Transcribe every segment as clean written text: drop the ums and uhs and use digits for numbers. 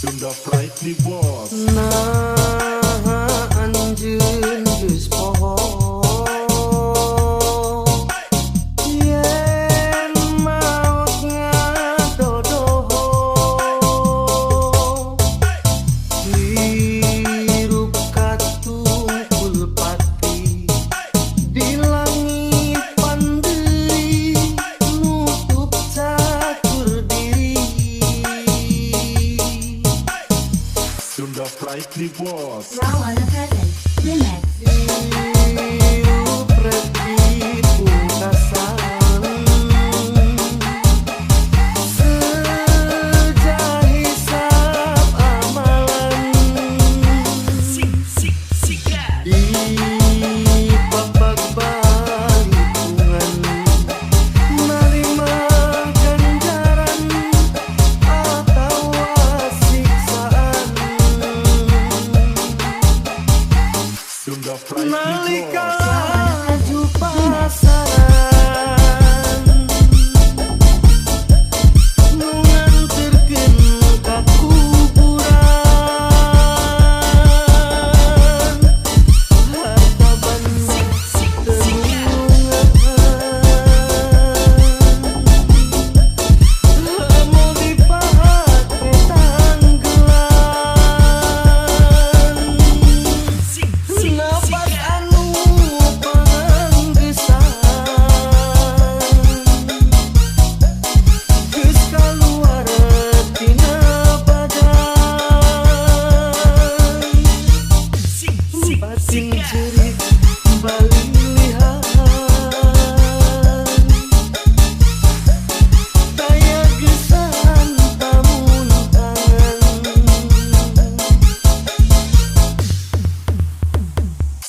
Sunda Pride di bos. Nah anjeun geus poho yen maot ngadodoho hirup katungkul pati di langit pandeui nutup catur diri. Sunda Pride di bos. Raw on the present. Remix. Hirup reti pungkasan sejak hisab amalan di babak balitungan narima ganjaran atau siksaan. Sunda Pride di Nalika bos. laju pasaran nu nganterkeun ka kuburan harta banda teungeungan mau dipahake tanggelan napas anu panggesan geus kaluar tina badan batin cerit balik lihat daya gesan tamun tangan.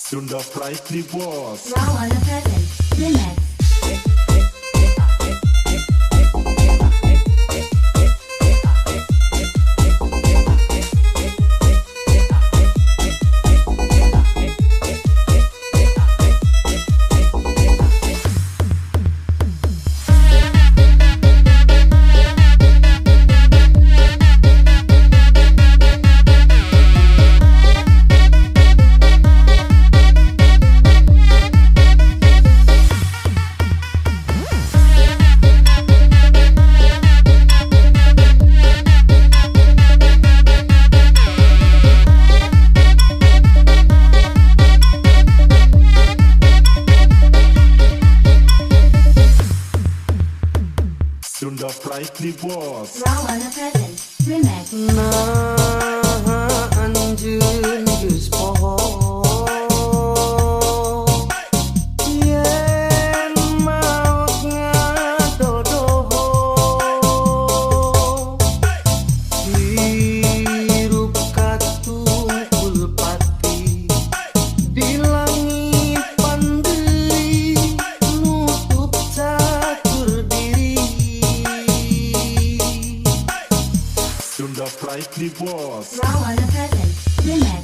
Sunda Pride di bos. Raw on the present. Remix. Sunda Pride di bos. Raw on the present. Remix. Nah anjeun geus poho yen maot ngadodoho hirup katungkul pati di langit pandeui nutup catur diri. Sunda Pride di bos. Raw on the present. Remix.